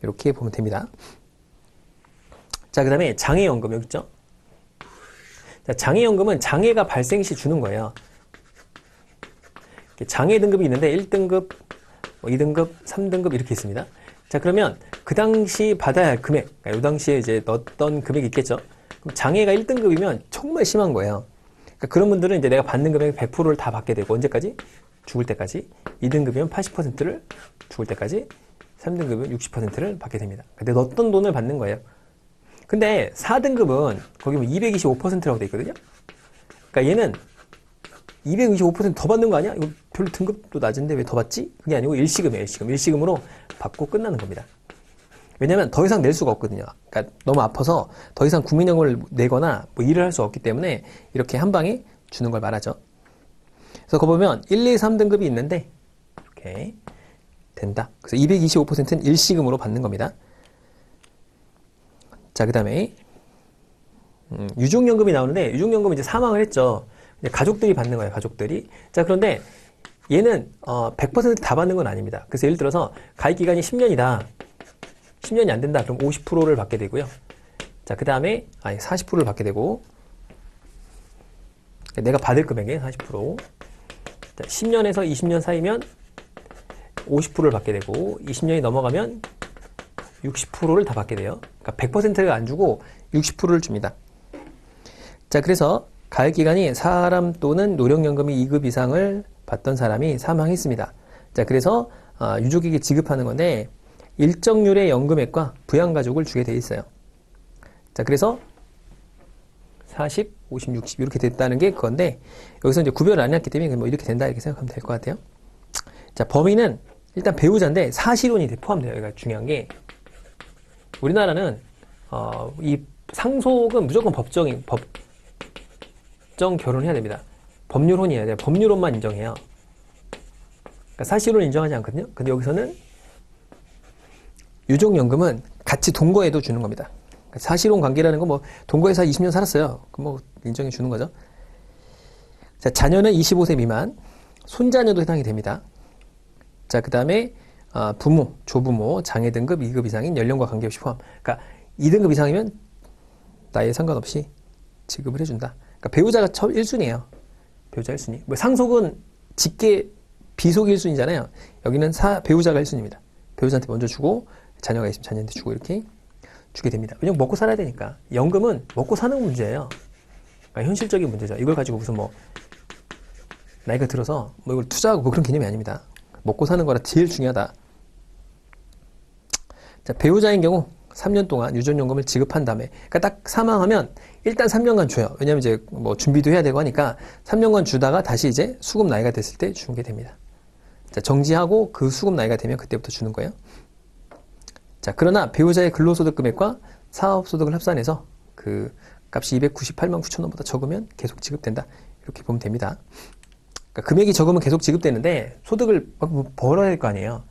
이렇게 보면 됩니다. 자, 그 다음에 장애연금 여기 있죠? 자, 장애연금은 장애가 발생 시 주는 거예요. 장애 등급이 있는데 1등급, 2등급, 3등급 이렇게 있습니다. 자, 그러면 그 당시 받아야 할 금액, 그러니까 이 당시에 이제 넣었던 금액이 있겠죠. 그럼 장애가 1등급이면 정말 심한 거예요. 그러니까 그런 분들은 이제 내가 받는 금액 100%를 다 받게 되고 언제까지? 죽을 때까지. 2등급이면 80%를 죽을 때까지, 3등급이면 60%를 받게 됩니다. 근데 넣었던 돈을 받는 거예요. 근데 4등급은 거기 뭐 225%라고 돼 있거든요. 그러니까 얘는 225%더 받는 거 아니야? 이거 별로 등급도 낮은데 왜 더 받지? 그게 아니고 일시금이에요, 일시금. 일시금으로 받고 끝나는 겁니다. 왜냐면 더 이상 낼 수가 없거든요. 그러니까 너무 아파서 더 이상 국민연금을 내거나 뭐 일을 할 수 없기 때문에 이렇게 한 방에 주는 걸 말하죠. 그래서 거기 보면 1, 2, 3등급이 있는데 이렇게 된다. 그래서 225%는 일시금으로 받는 겁니다. 자, 그 다음에 유족연금이 나오는데 유족연금은 이제 사망을 했죠. 가족들이 받는 거예요, 가족들이. 자, 그런데 얘는 100%다 받는 건 아닙니다. 그래서 예를 들어서 가입 기간이 10년이다. 10년이 안 된다. 그럼 50%를 받게 되고요. 자, 그 다음에 40%를 받게 되고 내가 받을 금액의 40%. 자, 10년에서 20년 사이면 50%를 받게 되고 20년이 넘어가면 60%를 다 받게 돼요. 그러니까 100%를 안 주고 60%를 줍니다. 자, 그래서 가입 기간이 사람 또는 노령연금이 2급 이상을 받던 사람이 사망했습니다. 자, 그래서 유족에게 지급하는 건데 일정률의 연금액과 부양가족을 주게 돼 있어요. 자, 그래서 40, 50, 60 이렇게 됐다는 게 그건데 여기서 이제 구별을 안 했기 때문에 뭐 이렇게 된다 이렇게 생각하면 될 것 같아요. 자, 범위는 일단 배우자인데 사실혼이 포함돼요. 여기가 중요한 게 우리나라는 이 상속은 무조건 법정 결혼해야 됩니다. 법률혼이어야 돼요. 법률혼만 인정해요. 그러니까 사실혼 인정하지 않거든요. 근데 여기서는 유족연금은 같이 동거해도 주는 겁니다. 그러니까 사실혼 관계라는 건 뭐 동거해서 20년 살았어요. 그럼 뭐 인정해 주는 거죠. 자, 자녀는 25세 미만, 손자녀도 해당이 됩니다. 자, 그 다음에 부모, 조부모, 장애 등급 2급 이상인 연령과 관계없이 포함. 그러니까 2등급 이상이면 나이에 상관없이 지급을 해준다. 그러니까 배우자가 1순위예요. 배우자 1순위. 뭐 상속은 직계 비속 1순위잖아요. 여기는 배우자가 1순위입니다. 배우자한테 먼저 주고 자녀가 있으면 자녀한테 주고 이렇게 주게 됩니다. 왜냐면 먹고 살아야 되니까. 연금은 먹고 사는 문제예요. 그러니까 현실적인 문제죠. 이걸 가지고 무슨 뭐 나이가 들어서 뭐 이걸 투자하고 뭐 그런 개념이 아닙니다. 먹고 사는 거라 제일 중요하다. 자, 배우자인 경우 3년 동안 유전연금을 지급한 다음에, 그러니까 딱 사망하면 일단 3년간 줘요. 왜냐면 이제 뭐 준비도 해야 되고 하니까 3년간 주다가 다시 이제 수급 나이가 됐을 때 주게 됩니다. 자, 정지하고 그 수급 나이가 되면 그때부터 주는 거예요. 자, 그러나 배우자의 근로소득 금액과 사업소득을 합산해서 그 값이 298만 9천 원보다 적으면 계속 지급된다. 이렇게 보면 됩니다. 그러니까 금액이 적으면 계속 지급되는데 소득을 벌어야 될 거 아니에요.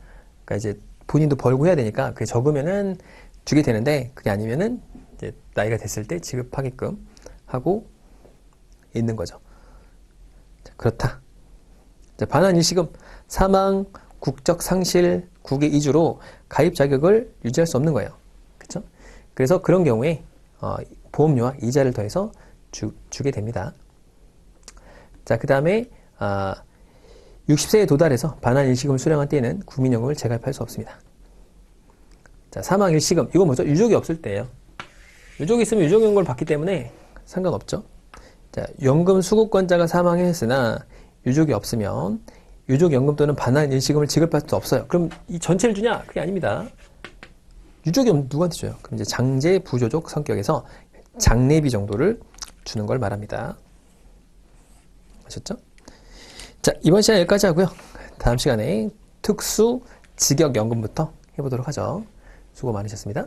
그러니까 이제 본인도 벌고 해야 되니까 그게 적으면은 주게 되는데 그게 아니면은 이제 나이가 됐을 때 지급하게끔 하고 있는 거죠. 자, 그렇다. 자, 반환 일시금 사망, 국적 상실, 국외 이주로 가입 자격을 유지할 수 없는 거예요. 그렇죠? 그래서 그런 경우에 보험료와 이자를 더해서 주게 됩니다. 자, 그 다음에 60세에 도달해서 반환 일시금을 수령한 때에는 국민연금을 재가입할 수 없습니다. 자, 사망 일시금 이거 뭐죠? 유족이 없을 때예요. 유족이 있으면 유족연금을 받기 때문에 상관없죠. 자, 연금 수급권자가 사망했으나 유족이 없으면 유족연금 또는 반환 일시금을 지급할 수 없어요. 그럼 이 전체를 주냐? 그게 아닙니다. 유족이 없는 누구한테 줘요? 그럼 이제 장제 부조족 성격에서 장례비 정도를 주는 걸 말합니다. 아셨죠? 자, 이번 시간 여기까지 하고요. 다음 시간에 특수 직역연금부터 해보도록 하죠. 수고 많으셨습니다.